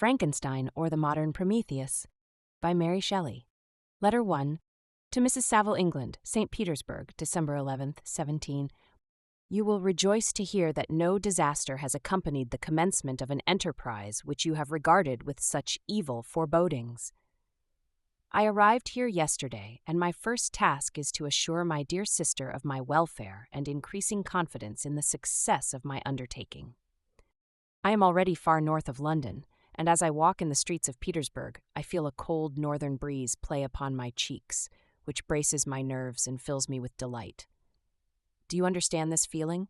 Frankenstein or the Modern Prometheus by Mary Shelley. Letter 1. To Mrs. Saville, England, St. Petersburg, December 11th, 17. You will rejoice to hear that no disaster has accompanied the commencement of an enterprise which you have regarded with such evil forebodings. I arrived here yesterday, and my first task is to assure my dear sister of my welfare and increasing confidence in the success of my undertaking. I am already far north of London, and as I walk in the streets of Petersburg, I feel a cold northern breeze play upon my cheeks, which braces my nerves and fills me with delight. Do you understand this feeling?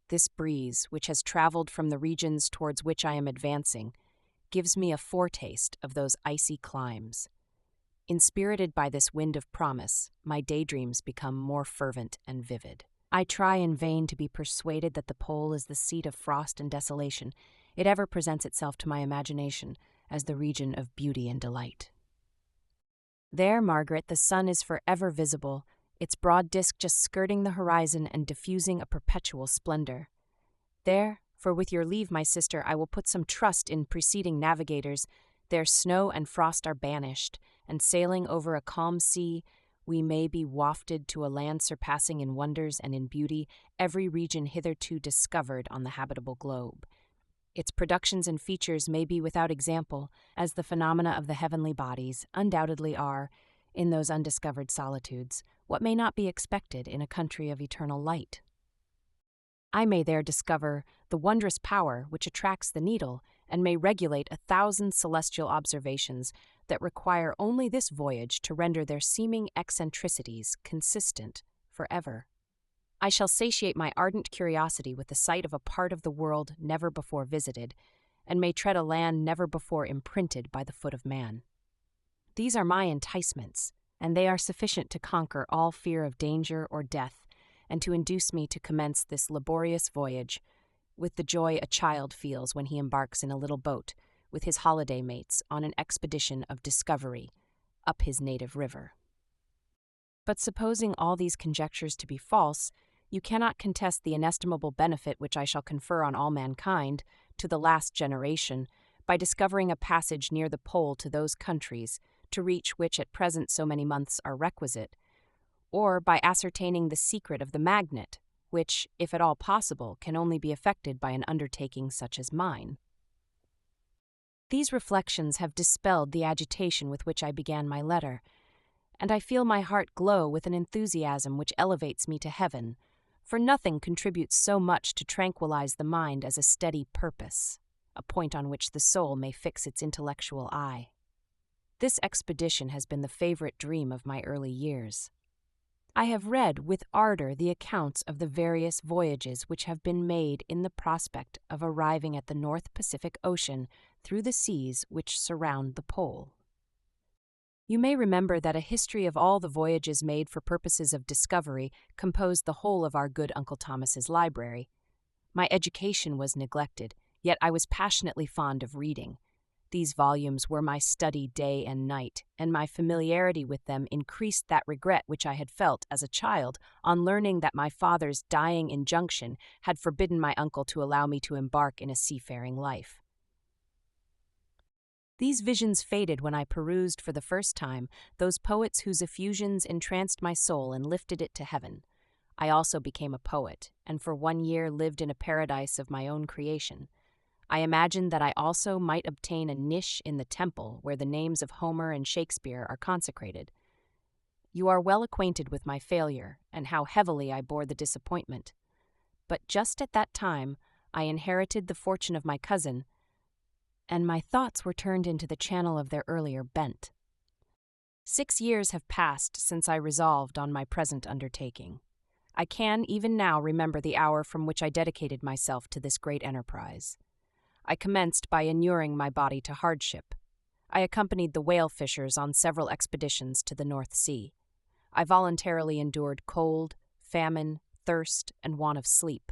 This breeze, which has traveled from the regions towards which I am advancing, gives me a foretaste of those icy climes. Inspirited by this wind of promise, my daydreams become more fervent and vivid. I try in vain to be persuaded that the pole is the seat of frost and desolation. It ever presents itself to my imagination as the region of beauty and delight. There, Margaret, the sun is forever visible, its broad disk just skirting the horizon and diffusing a perpetual splendor. There, for with your leave, my sister, I will put some trust in preceding navigators. There snow and frost are banished, and sailing over a calm sea, we may be wafted to a land surpassing in wonders and in beauty every region hitherto discovered on the habitable globe. Its productions and features may be without example, as the phenomena of the heavenly bodies undoubtedly are, in those undiscovered solitudes, what may not be expected in a country of eternal light. I may there discover the wondrous power which attracts the needle, and may regulate 1,000 celestial observations that require only this voyage to render their seeming eccentricities consistent forever. I shall satiate my ardent curiosity with the sight of a part of the world never before visited, and may tread a land never before imprinted by the foot of man. These are my enticements, and they are sufficient to conquer all fear of danger or death, and to induce me to commence this laborious voyage with the joy a child feels when he embarks in a little boat with his holiday mates on an expedition of discovery up his native river. But supposing all these conjectures to be false, you cannot contest the inestimable benefit which I shall confer on all mankind, to the last generation, by discovering a passage near the pole to those countries, to reach which at present so many months are requisite, or by ascertaining the secret of the magnet, which, if at all possible, can only be effected by an undertaking such as mine. These reflections have dispelled the agitation with which I began my letter, and I feel my heart glow with an enthusiasm which elevates me to heaven, for nothing contributes so much to tranquilize the mind as a steady purpose, a point on which the soul may fix its intellectual eye. This expedition has been the favorite dream of my early years. I have read with ardor the accounts of the various voyages which have been made in the prospect of arriving at the North Pacific Ocean through the seas which surround the pole. You may remember that a history of all the voyages made for purposes of discovery composed the whole of our good Uncle Thomas's library. My education was neglected, yet I was passionately fond of reading. These volumes were my study day and night, and my familiarity with them increased that regret which I had felt as a child on learning that my father's dying injunction had forbidden my uncle to allow me to embark in a seafaring life. These visions faded when I perused for the first time those poets whose effusions entranced my soul and lifted it to heaven. I also became a poet, and for 1 year lived in a paradise of my own creation. I imagined that I also might obtain a niche in the temple where the names of Homer and Shakespeare are consecrated. You are well acquainted with my failure and how heavily I bore the disappointment. But just at that time I inherited the fortune of my cousin, and my thoughts were turned into the channel of their earlier bent. 6 years have passed since I resolved on my present undertaking. I can even now remember the hour from which I dedicated myself to this great enterprise. I commenced by inuring my body to hardship. I accompanied the whale fishers on several expeditions to the North Sea. I voluntarily endured cold, famine, thirst, and want of sleep.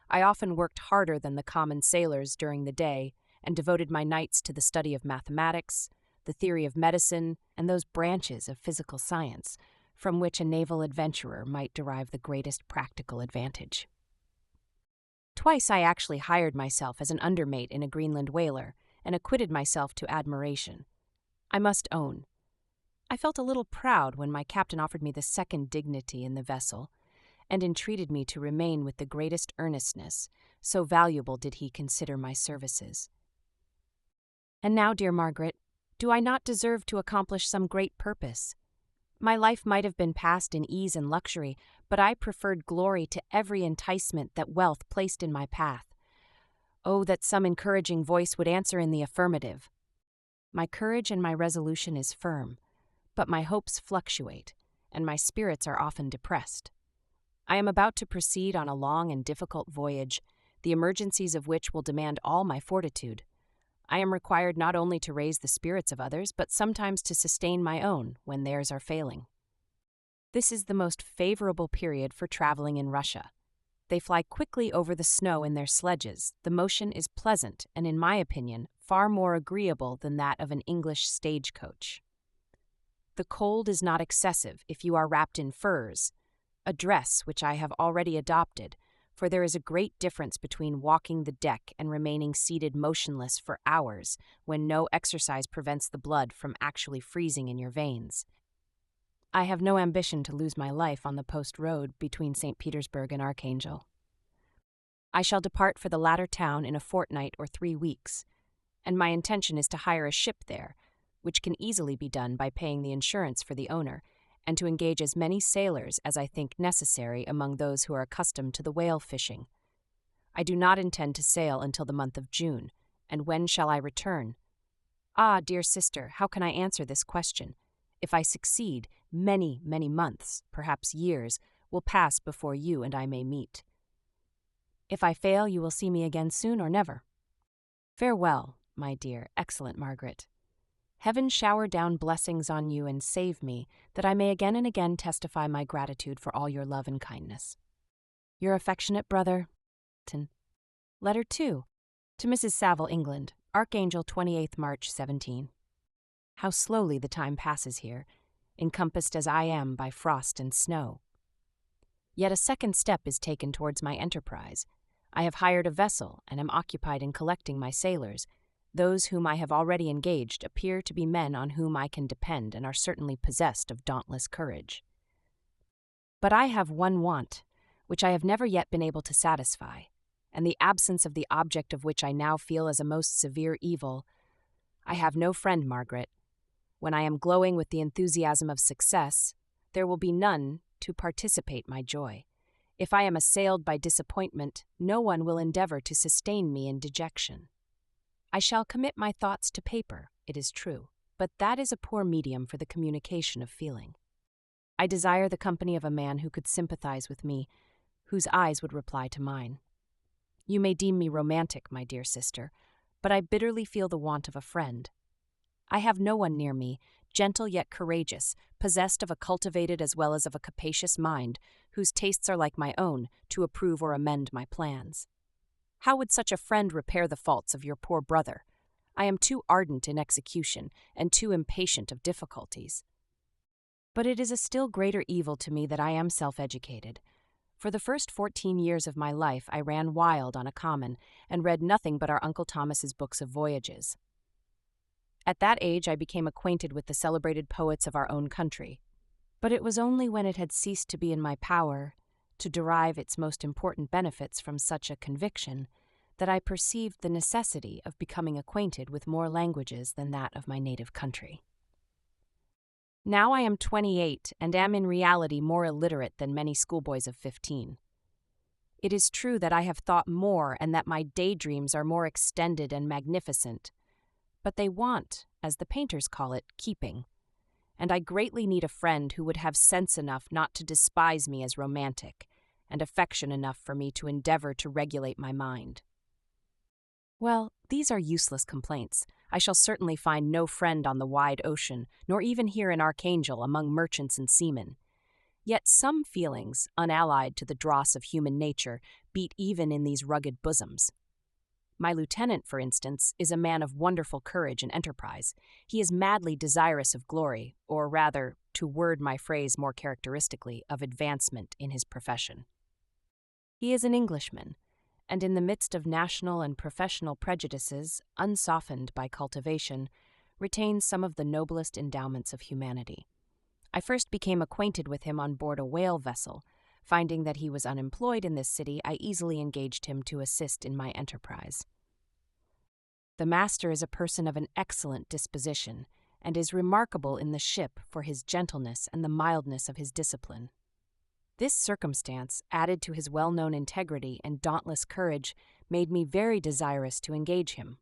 I often worked harder than the common sailors during the day, and devoted my nights to the study of mathematics, the theory of medicine, and those branches of physical science from which a naval adventurer might derive the greatest practical advantage. Twice I actually hired myself as an undermate in a Greenland whaler, and acquitted myself to admiration. I must own, I felt a little proud when my captain offered me the second dignity in the vessel, and entreated me to remain with the greatest earnestness, so valuable did he consider my services. And now, dear Margaret, do I not deserve to accomplish some great purpose? My life might have been passed in ease and luxury, but I preferred glory to every enticement that wealth placed in my path. Oh, that some encouraging voice would answer in the affirmative. My courage and my resolution is firm, but my hopes fluctuate, and my spirits are often depressed. I am about to proceed on a long and difficult voyage, the emergencies of which will demand all my fortitude. I am required not only to raise the spirits of others, but sometimes to sustain my own when theirs are failing. This is the most favorable period for traveling in Russia. They fly quickly over the snow in their sledges. The motion is pleasant and, in my opinion, far more agreeable than that of an English stagecoach. The cold is not excessive if you are wrapped in furs, a dress which I have already adopted, for there is a great difference between walking the deck and remaining seated motionless for hours when no exercise prevents the blood from actually freezing in your veins. I have no ambition to lose my life on the post road between St. Petersburg and Archangel. I shall depart for the latter town in a fortnight or 3 weeks, and my intention is to hire a ship there, which can easily be done by paying the insurance for the owner, and to engage as many sailors as I think necessary among those who are accustomed to the whale fishing. I do not intend to sail until the month of June, and when shall I return? Ah, dear sister, how can I answer this question? If I succeed, many, many months, perhaps years, will pass before you and I may meet. If I fail, you will see me again soon or never. Farewell, my dear, excellent Margaret. Heaven shower down blessings on you and save me, that I may again and again testify my gratitude for all your love and kindness. Your affectionate brother, Letter 2. To Mrs. Saville, England, Archangel, 28th March, 17. How slowly the time passes here, encompassed as I am by frost and snow. Yet a second step is taken towards my enterprise. I have hired a vessel and am occupied in collecting my sailors. Those whom I have already engaged appear to be men on whom I can depend and are certainly possessed of dauntless courage. But I have one want, which I have never yet been able to satisfy, and the absence of the object of which I now feel as a most severe evil. I have no friend, Margaret. When I am glowing with the enthusiasm of success, there will be none to participate my joy. If I am assailed by disappointment, no one will endeavor to sustain me in dejection. I shall commit my thoughts to paper, it is true, but that is a poor medium for the communication of feeling. I desire the company of a man who could sympathize with me, whose eyes would reply to mine. You may deem me romantic, my dear sister, but I bitterly feel the want of a friend. I have no one near me, gentle yet courageous, possessed of a cultivated as well as of a capacious mind, whose tastes are like my own, to approve or amend my plans. How would such a friend repair the faults of your poor brother? I am too ardent in execution, and too impatient of difficulties. But it is a still greater evil to me that I am self-educated. For the first 14 years of my life I ran wild on a common, and read nothing but our Uncle Thomas's books of voyages. At that age I became acquainted with the celebrated poets of our own country. But it was only when it had ceased to be in my power to derive its most important benefits from such a conviction, that I perceived the necessity of becoming acquainted with more languages than that of my native country. Now I am 28 and am in reality more illiterate than many schoolboys of 15. It is true that I have thought more and that my daydreams are more extended and magnificent, but they want, as the painters call it, keeping, and I greatly need a friend who would have sense enough not to despise me as romantic, and affection enough for me to endeavor to regulate my mind. Well, these are useless complaints. I shall certainly find no friend on the wide ocean, nor even here in Archangel among merchants and seamen. Yet some feelings, unallied to the dross of human nature, beat even in these rugged bosoms. My lieutenant, for instance, is a man of wonderful courage and enterprise. He is madly desirous of glory, or rather, to word my phrase more characteristically, of advancement in his profession. He is an Englishman, and in the midst of national and professional prejudices, unsoftened by cultivation, retains some of the noblest endowments of humanity. I first became acquainted with him on board a whale vessel. Finding that he was unemployed in this city, I easily engaged him to assist in my enterprise. The master is a person of an excellent disposition, and is remarkable in the ship for his gentleness and the mildness of his discipline. This circumstance, added to his well-known integrity and dauntless courage, made me very desirous to engage him.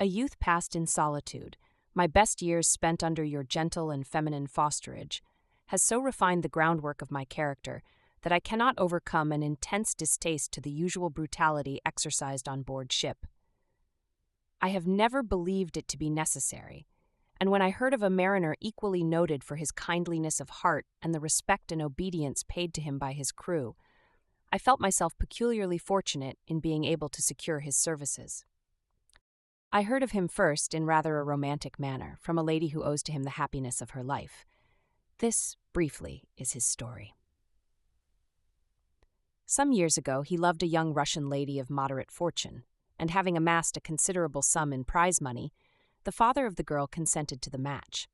A youth passed in solitude, my best years spent under your gentle and feminine fosterage, has so refined the groundwork of my character that I cannot overcome an intense distaste to the usual brutality exercised on board ship. I have never believed it to be necessary, and when I heard of a mariner equally noted for his kindliness of heart and the respect and obedience paid to him by his crew, I felt myself peculiarly fortunate in being able to secure his services. I heard of him first in rather a romantic manner from a lady who owes to him the happiness of her life. This, briefly, is his story. Some years ago, he loved a young Russian lady of moderate fortune, and having amassed a considerable sum in prize money, the father of the girl consented to the match.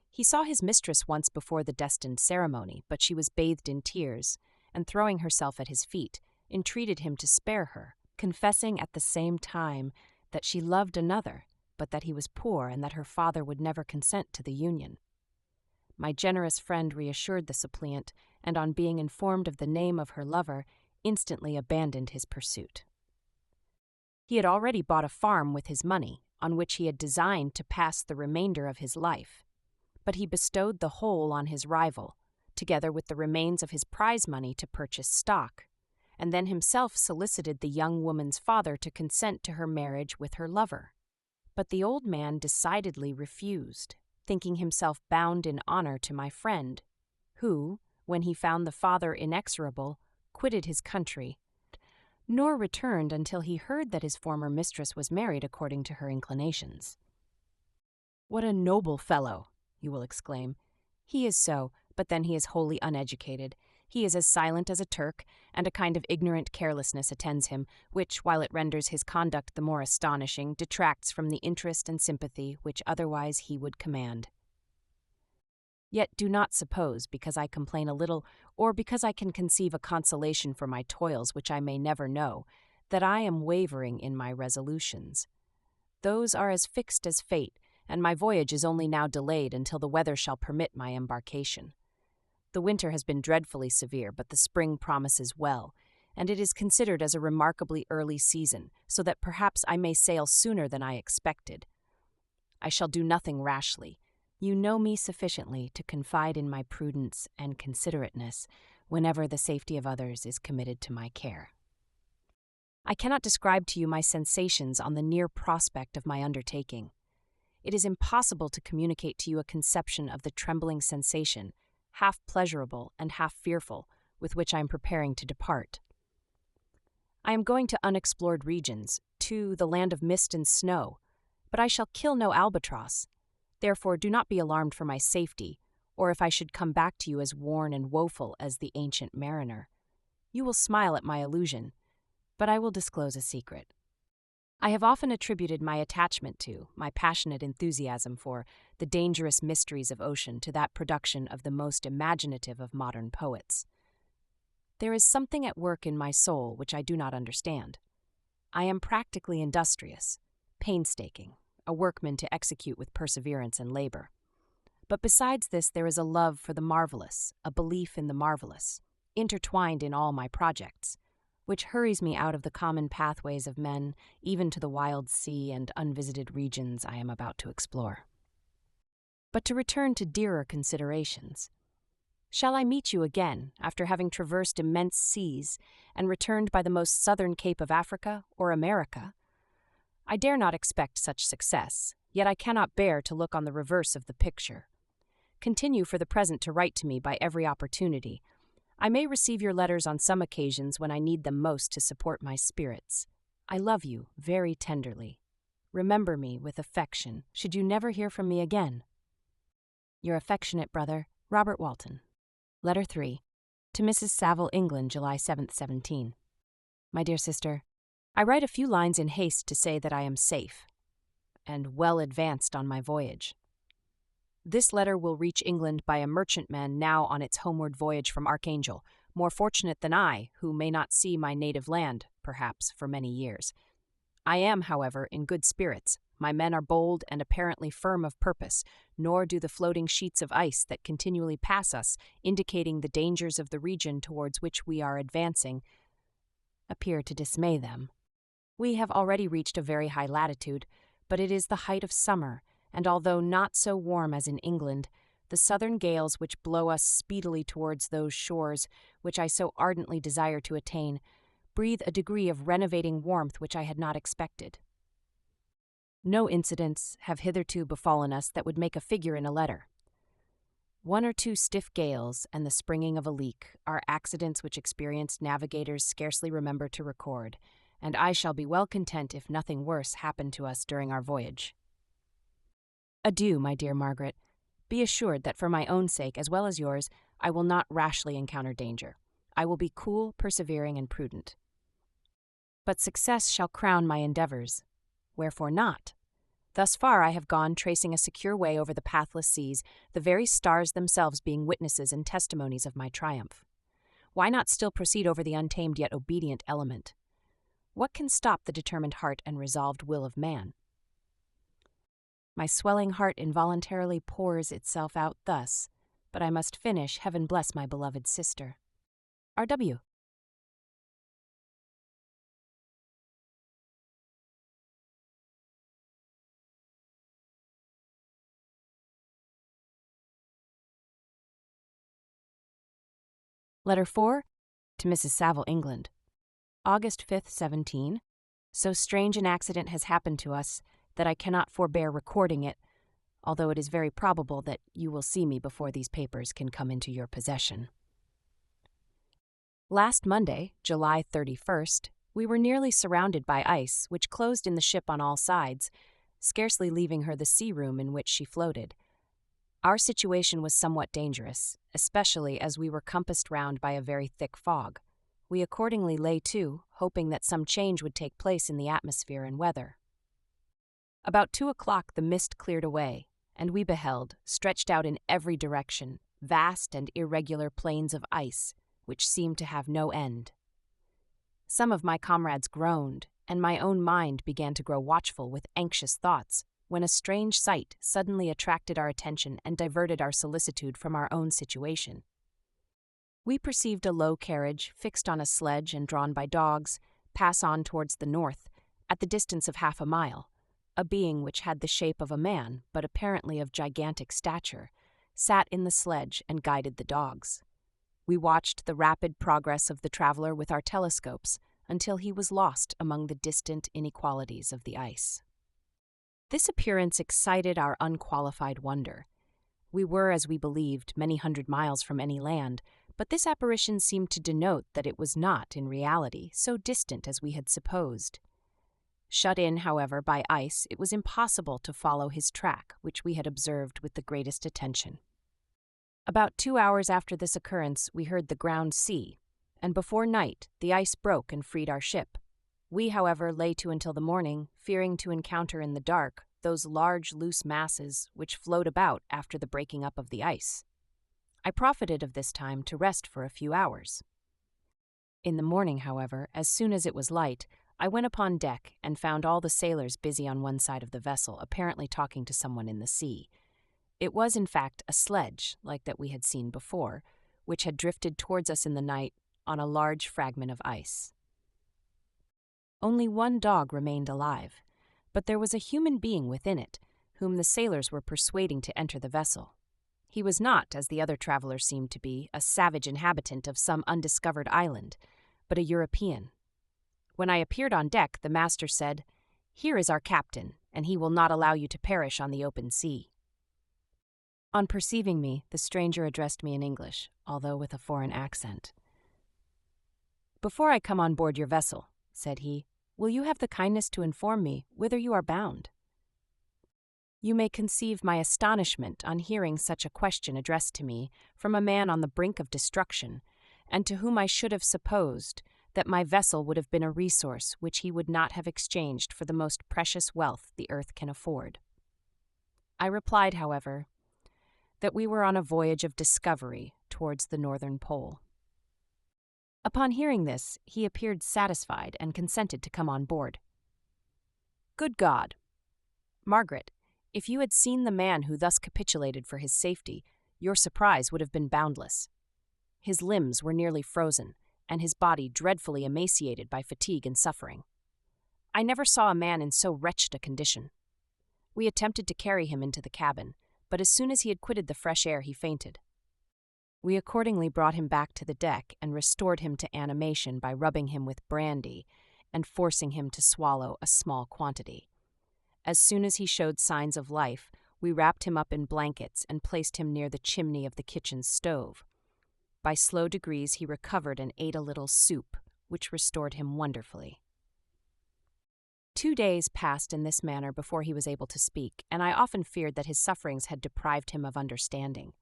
He saw his mistress once before the destined ceremony, but she was bathed in tears, and throwing herself at his feet, entreated him to spare her, confessing at the same time that she loved another, but that he was poor and that her father would never consent to the union. My generous friend reassured the suppliant, and on being informed of the name of her lover, instantly abandoned his pursuit. He had already bought a farm with his money, on which he had designed to pass the remainder of his life, but he bestowed the whole on his rival, together with the remains of his prize money to purchase stock, and then himself solicited the young woman's father to consent to her marriage with her lover. But the old man decidedly refused, thinking himself bound in honor to my friend, who, when he found the father inexorable, quitted his country, nor returned until he heard that his former mistress was married according to her inclinations. "What a noble fellow!" you will exclaim. He is so, but then he is wholly uneducated. He is as silent as a Turk, and a kind of ignorant carelessness attends him, which, while it renders his conduct the more astonishing, detracts from the interest and sympathy which otherwise he would command. Yet do not suppose, because I complain a little, or because I can conceive a consolation for my toils which I may never know, that I am wavering in my resolutions. Those are as fixed as fate, and my voyage is only now delayed until the weather shall permit my embarkation. The winter has been dreadfully severe, but the spring promises well, and it is considered as a remarkably early season, so that perhaps I may sail sooner than I expected. I shall do nothing rashly. You know me sufficiently to confide in my prudence and considerateness whenever the safety of others is committed to my care. I cannot describe to you my sensations on the near prospect of my undertaking. It is impossible to communicate to you a conception of the trembling sensation, half pleasurable and half fearful, with which I am preparing to depart. I am going to unexplored regions, to the land of mist and snow, but I shall kill no albatross. Therefore do not be alarmed for my safety, or if I should come back to you as worn and woeful as the ancient mariner. You will smile at my illusion, but I will disclose a secret. I have often attributed my attachment to, my passionate enthusiasm for, the dangerous mysteries of ocean to that production of the most imaginative of modern poets. There is something at work in my soul which I do not understand. I am practically industrious, painstaking, a workman to execute with perseverance and labor. But besides this, there is a love for the marvelous, a belief in the marvelous, intertwined in all my projects, which hurries me out of the common pathways of men, even to the wild sea and unvisited regions I am about to explore. But to return to dearer considerations. Shall I meet you again, after having traversed immense seas, and returned by the most southern cape of Africa or America? I dare not expect such success, yet I cannot bear to look on the reverse of the picture. Continue for the present to write to me by every opportunity. I may receive your letters on some occasions when I need them most to support my spirits. I love you very tenderly. Remember me with affection, should you never hear from me again. Your affectionate brother, Robert Walton. Letter 3. To Mrs. Saville, England, July 7th, 17. My dear sister, I write a few lines in haste to say that I am safe and well advanced on my voyage. This letter will reach England by a merchantman now on its homeward voyage from Archangel, more fortunate than I, who may not see my native land, perhaps, for many years. I am, however, in good spirits. My men are bold and apparently firm of purpose, nor do the floating sheets of ice that continually pass us, indicating the dangers of the region towards which we are advancing, appear to dismay them. We have already reached a very high latitude, but it is the height of summer, and although not so warm as in England, the southern gales which blow us speedily towards those shores which I so ardently desire to attain breathe a degree of renovating warmth which I had not expected. No incidents have hitherto befallen us that would make a figure in a letter. One or two stiff gales and the springing of a leak are accidents which experienced navigators scarcely remember to record, and I shall be well content if nothing worse happen to us during our voyage. Adieu, my dear Margaret. Be assured that for my own sake, as well as yours, I will not rashly encounter danger. I will be cool, persevering, and prudent. But success shall crown my endeavors. Wherefore not? Thus far I have gone tracing a secure way over the pathless seas, the very stars themselves being witnesses and testimonies of my triumph. Why not still proceed over the untamed yet obedient element? What can stop the determined heart and resolved will of man? My swelling heart involuntarily pours itself out thus, but I must finish, heaven bless my beloved sister. R.W. Letter 4 to Mrs. Saville, England. August 5th, 17. So strange an accident has happened to us that I cannot forbear recording it, although it is very probable that you will see me before these papers can come into your possession. Last Monday, July 31st, we were nearly surrounded by ice, which closed in the ship on all sides, scarcely leaving her the sea room in which she floated. Our situation was somewhat dangerous, especially as we were compassed round by a very thick fog. We accordingly lay to, hoping that some change would take place in the atmosphere and weather. About 2 o'clock the mist cleared away, and we beheld, stretched out in every direction, vast and irregular plains of ice, which seemed to have no end. Some of my comrades groaned, and my own mind began to grow watchful with anxious thoughts, when a strange sight suddenly attracted our attention and diverted our solicitude from our own situation. We perceived a low carriage, fixed on a sledge and drawn by dogs, pass on towards the north, at the distance of half a mile. A being which had the shape of a man, but apparently of gigantic stature, sat in the sledge and guided the dogs. We watched the rapid progress of the traveler with our telescopes until he was lost among the distant inequalities of the ice. This appearance excited our unqualified wonder. We were, as we believed, many hundred miles from any land, but this apparition seemed to denote that it was not, in reality, so distant as we had supposed. Shut in, however, by ice, it was impossible to follow his track, which we had observed with the greatest attention. About 2 hours after this occurrence, we heard the ground sea, and before night the ice broke and freed our ship. We, however, lay to until the morning, fearing to encounter in the dark those large loose masses which float about after the breaking up of the ice. I profited of this time to rest for a few hours. In the morning, however, as soon as it was light, I went upon deck and found all the sailors busy on one side of the vessel, apparently talking to someone in the sea. It was, in fact, a sledge, like that we had seen before, which had drifted towards us in the night on a large fragment of ice. Only one dog remained alive, but there was a human being within it, whom the sailors were persuading to enter the vessel. He was not, as the other travelers seemed to be, a savage inhabitant of some undiscovered island, but a European. When I appeared on deck, the master said, "Here is our captain, and he will not allow you to perish on the open sea." On perceiving me, the stranger addressed me in English, although with a foreign accent. "Before I come on board your vessel," said he, "will you have the kindness to inform me whither you are bound?" You may conceive my astonishment on hearing such a question addressed to me from a man on the brink of destruction, and to whom I should have supposed that my vessel would have been a resource which he would not have exchanged for the most precious wealth the earth can afford. I replied, however, that we were on a voyage of discovery towards the northern pole. Upon hearing this, he appeared satisfied and consented to come on board. Good God! Margaret, if you had seen the man who thus capitulated for his safety, your surprise would have been boundless. His limbs were nearly frozen, and his body dreadfully emaciated by fatigue and suffering. I never saw a man in so wretched a condition. We attempted to carry him into the cabin, but as soon as he had quitted the fresh air he fainted. We accordingly brought him back to the deck and restored him to animation by rubbing him with brandy and forcing him to swallow a small quantity. As soon as he showed signs of life, we wrapped him up in blankets and placed him near the chimney of the kitchen stove. By slow degrees he recovered and ate a little soup, which restored him wonderfully. 2 days passed in this manner before he was able to speak, and I often feared that his sufferings had deprived him of understanding.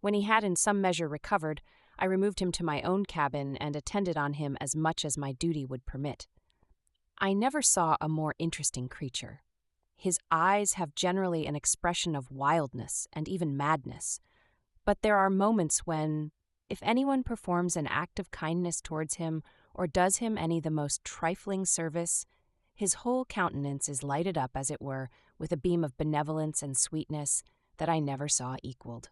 When he had in some measure recovered, I removed him to my own cabin and attended on him as much as my duty would permit. I never saw a more interesting creature. His eyes have generally an expression of wildness and even madness, but there are moments when, if anyone performs an act of kindness towards him or does him any the most trifling service, his whole countenance is lighted up, as it were, with a beam of benevolence and sweetness that I never saw equaled.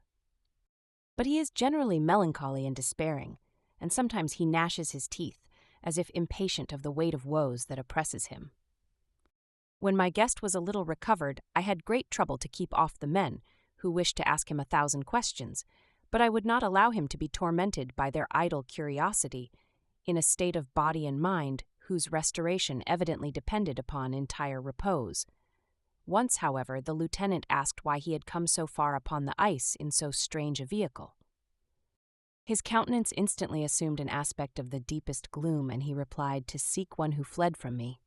But he is generally melancholy and despairing, and sometimes he gnashes his teeth, as if impatient of the weight of woes that oppresses him. When my guest was a little recovered, I had great trouble to keep off the men, who wished to ask him 1,000 questions, but I would not allow him to be tormented by their idle curiosity, in a state of body and mind whose restoration evidently depended upon entire repose. Once, however, the lieutenant asked why he had come so far upon the ice in so strange a vehicle. His countenance instantly assumed an aspect of the deepest gloom, and he replied, "To seek one who fled from me."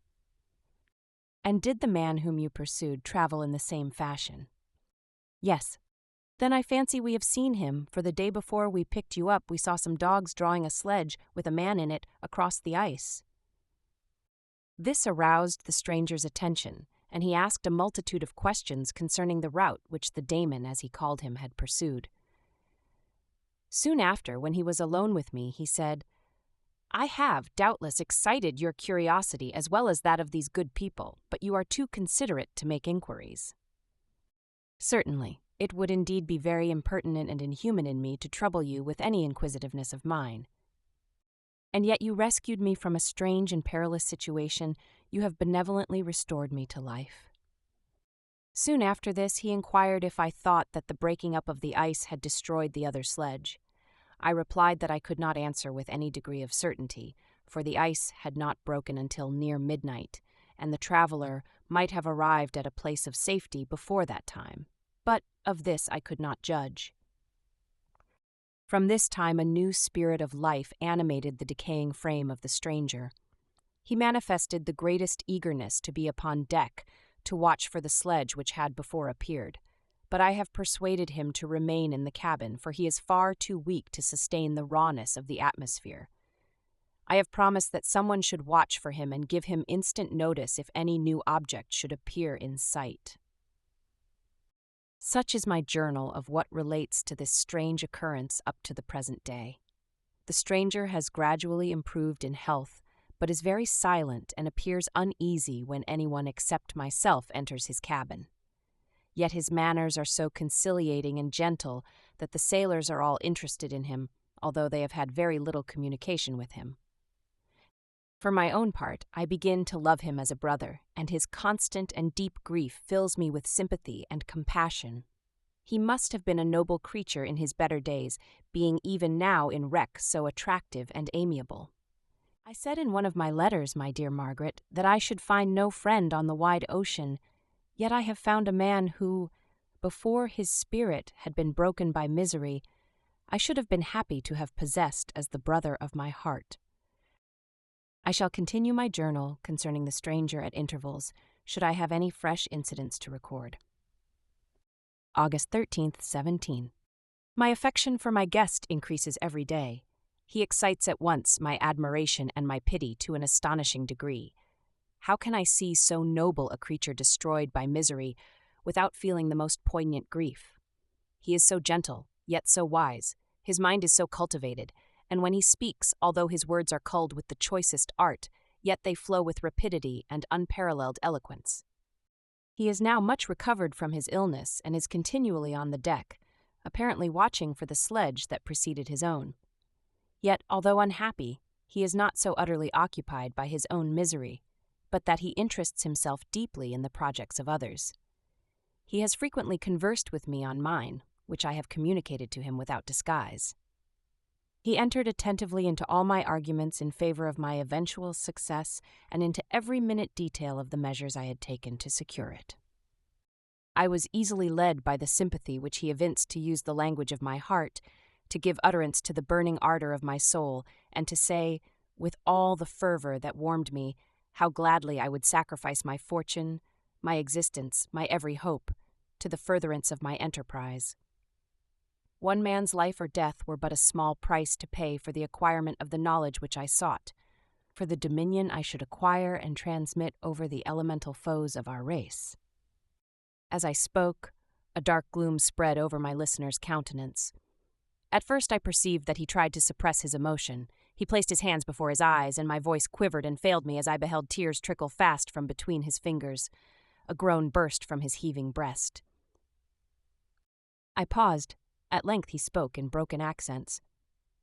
"And did the man whom you pursued travel in the same fashion?" "Yes." "Then I fancy we have seen him, for the day before we picked you up we saw some dogs drawing a sledge with a man in it across the ice." This aroused the stranger's attention, and he asked a multitude of questions concerning the route which the Damon, as he called him, had pursued. Soon after, when he was alone with me, he said, "I have, doubtless, excited your curiosity as well as that of these good people, but you are too considerate to make inquiries." "Certainly, it would indeed be very impertinent and inhuman in me to trouble you with any inquisitiveness of mine. And yet you rescued me from a strange and perilous situation. You have benevolently restored me to life." Soon after this, he inquired if I thought that the breaking up of the ice had destroyed the other sledge. I replied that I could not answer with any degree of certainty, for the ice had not broken until near midnight, and the traveler might have arrived at a place of safety before that time, but of this I could not judge. From this time a new spirit of life animated the decaying frame of the stranger. He manifested the greatest eagerness to be upon deck to watch for the sledge which had before appeared, but I have persuaded him to remain in the cabin, for he is far too weak to sustain the rawness of the atmosphere. I have promised that someone should watch for him and give him instant notice if any new object should appear in sight. Such is my journal of what relates to this strange occurrence up to the present day. The stranger has gradually improved in health, but is very silent and appears uneasy when anyone except myself enters his cabin. Yet his manners are so conciliating and gentle that the sailors are all interested in him, although they have had very little communication with him. For my own part, I begin to love him as a brother, and his constant and deep grief fills me with sympathy and compassion. He must have been a noble creature in his better days, being even now in wreck so attractive and amiable. I said in one of my letters, my dear Margaret, that I should find no friend on the wide ocean, yet I have found a man who, before his spirit had been broken by misery, I should have been happy to have possessed as the brother of my heart. I shall continue my journal concerning the stranger at intervals, should I have any fresh incidents to record. August 13th, 17. My affection for my guest increases every day, He excites at once my admiration and my pity to an astonishing degree. How can I see so noble a creature destroyed by misery without feeling the most poignant grief? He is so gentle, yet so wise. His mind is so cultivated, and when he speaks, although his words are culled with the choicest art, yet they flow with rapidity and unparalleled eloquence. He is now much recovered from his illness and is continually on the deck, apparently watching for the sledge that preceded his own. Yet, although unhappy, he is not so utterly occupied by his own misery, but that he interests himself deeply in the projects of others. He has frequently conversed with me on mine, which I have communicated to him without disguise. He entered attentively into all my arguments in favor of my eventual success and into every minute detail of the measures I had taken to secure it. I was easily led by the sympathy which he evinced to use the language of my heart, to give utterance to the burning ardor of my soul, and to say, with all the fervor that warmed me, how gladly I would sacrifice my fortune, my existence, my every hope, to the furtherance of my enterprise. One man's life or death were but a small price to pay for the acquirement of the knowledge which I sought, for the dominion I should acquire and transmit over the elemental foes of our race. As I spoke, a dark gloom spread over my listener's countenance. At first I perceived that he tried to suppress his emotion. He placed his hands before his eyes, and my voice quivered and failed me as I beheld tears trickle fast from between his fingers. A groan burst from his heaving breast. I paused. At length he spoke in broken accents.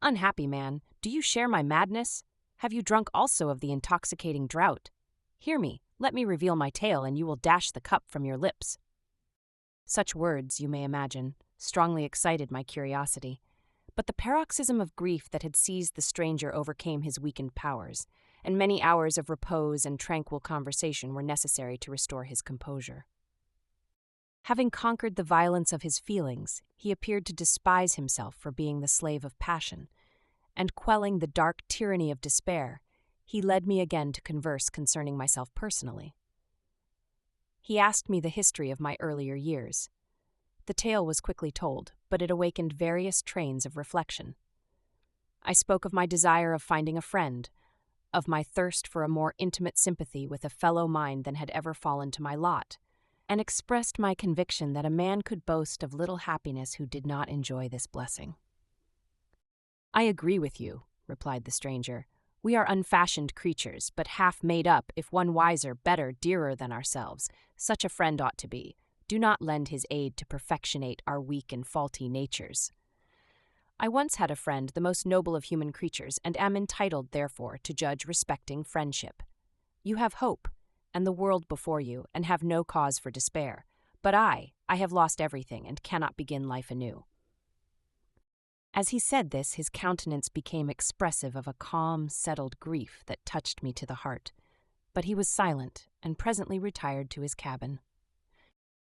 "Unhappy man, do you share my madness? Have you drunk also of the intoxicating draught? Hear me, let me reveal my tale, and you will dash the cup from your lips." Such words, you may imagine, strongly excited my curiosity. But the paroxysm of grief that had seized the stranger overcame his weakened powers, and many hours of repose and tranquil conversation were necessary to restore his composure. Having conquered the violence of his feelings, he appeared to despise himself for being the slave of passion, and quelling the dark tyranny of despair, he led me again to converse concerning myself personally. He asked me the history of my earlier years. The tale was quickly told, but it awakened various trains of reflection. I spoke of my desire of finding a friend, of my thirst for a more intimate sympathy with a fellow mind than had ever fallen to my lot, and expressed my conviction that a man could boast of little happiness who did not enjoy this blessing. "I agree with you," replied the stranger. "We are unfashioned creatures, but half made up, if one wiser, better, dearer than ourselves. Such a friend ought to be. Do not lend his aid to perfectionate our weak and faulty natures. I once had a friend, the most noble of human creatures, and am entitled, therefore, to judge respecting friendship. You have hope, and the world before you, and have no cause for despair. But I have lost everything, and cannot begin life anew." As he said this, his countenance became expressive of a calm, settled grief that touched me to the heart. But he was silent, and presently retired to his cabin.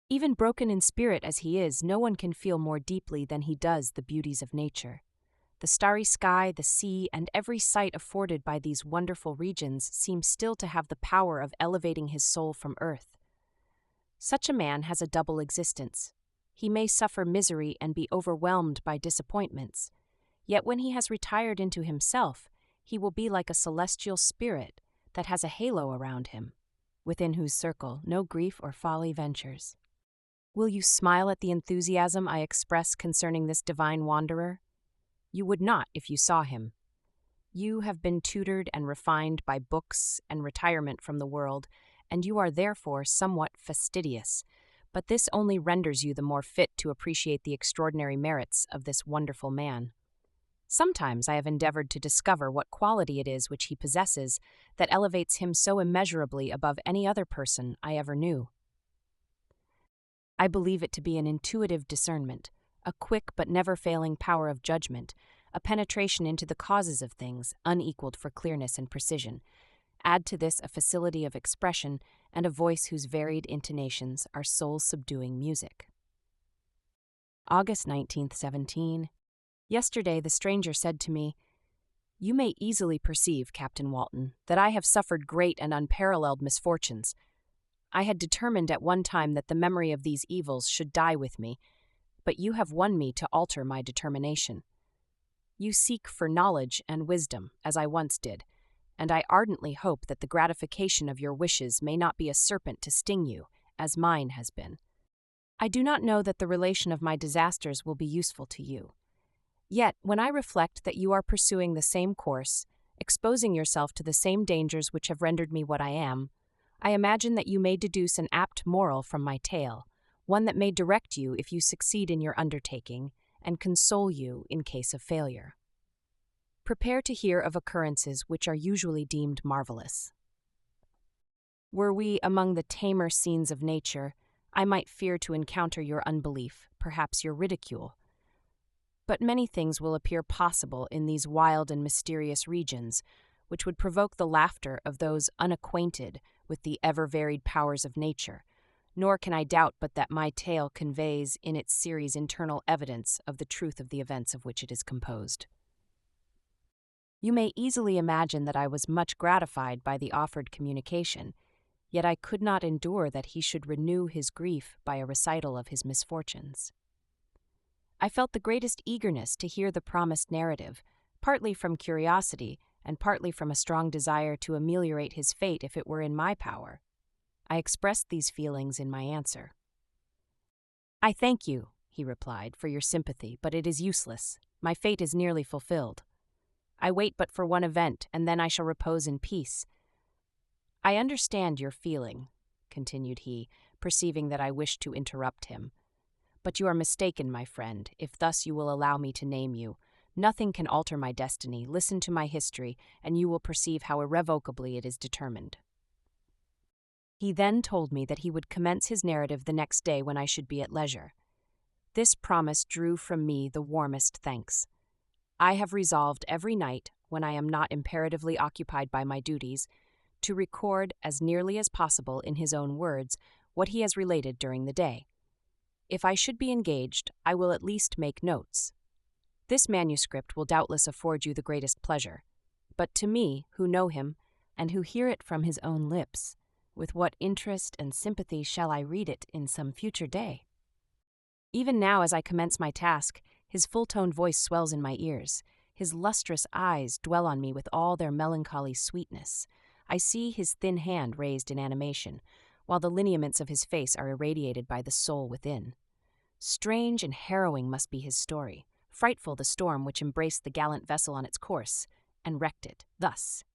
Even broken in spirit as he is, no one can feel more deeply than he does the beauties of nature. The starry sky, the sea, and every sight afforded by these wonderful regions seem still to have the power of elevating his soul from earth. Such a man has a double existence. He may suffer misery and be overwhelmed by disappointments, yet when he has retired into himself, he will be like a celestial spirit that has a halo around him, within whose circle no grief or folly ventures. Will you smile at the enthusiasm I express concerning this divine wanderer? You would not if you saw him. You have been tutored and refined by books and retirement from the world, and you are therefore somewhat fastidious, but this only renders you the more fit to appreciate the extraordinary merits of this wonderful man. Sometimes I have endeavored to discover what quality it is which he possesses that elevates him so immeasurably above any other person I ever knew. I believe it to be an intuitive discernment, a quick but never-failing power of judgment, a penetration into the causes of things, unequaled for clearness and precision. Add to this a facility of expression and a voice whose varied intonations are soul-subduing music. August 19th, 17. Yesterday the stranger said to me, "You may easily perceive, Captain Walton, that I have suffered great and unparalleled misfortunes. I had determined at one time that the memory of these evils should die with me, but you have won me to alter my determination. You seek for knowledge and wisdom, as I once did, and I ardently hope that the gratification of your wishes may not be a serpent to sting you, as mine has been. I do not know that the relation of my disasters will be useful to you. Yet, when I reflect that you are pursuing the same course, exposing yourself to the same dangers which have rendered me what I am, I imagine that you may deduce an apt moral from my tale, one that may direct you if you succeed in your undertaking, and console you in case of failure. Prepare to hear of occurrences which are usually deemed marvelous. Were we among the tamer scenes of nature, I might fear to encounter your unbelief, perhaps your ridicule. But many things will appear possible in these wild and mysterious regions, which would provoke the laughter of those unacquainted with the ever-varied powers of nature, nor can I doubt but that my tale conveys in its series internal evidence of the truth of the events of which it is composed. You may easily imagine that I was much gratified by the offered communication, yet I could not endure that he should renew his grief by a recital of his misfortunes. I felt the greatest eagerness to hear the promised narrative, partly from curiosity and partly from a strong desire to ameliorate his fate if it were in my power. I expressed these feelings in my answer. "I thank you," he replied, "for your sympathy, but it is useless. My fate is nearly fulfilled. I wait but for one event, and then I shall repose in peace. I understand your feeling," continued he, perceiving that I wished to interrupt him. "But you are mistaken, my friend, if thus you will allow me to name you. Nothing can alter my destiny. Listen to my history, and you will perceive how irrevocably it is determined." He then told me that he would commence his narrative the next day when I should be at leisure. This promise drew from me the warmest thanks. I have resolved every night, when I am not imperatively occupied by my duties, to record as nearly as possible in his own words what he has related during the day. If I should be engaged, I will at least make notes. This manuscript will doubtless afford you the greatest pleasure, but to me, who know him, and who hear it from his own lips, with what interest and sympathy shall I read it in some future day? Even now, as I commence my task, his full-toned voice swells in my ears. His lustrous eyes dwell on me with all their melancholy sweetness. I see his thin hand raised in animation, while the lineaments of his face are irradiated by the soul within. Strange and harrowing must be his story, frightful the storm which embraced the gallant vessel on its course, and wrecked it, thus,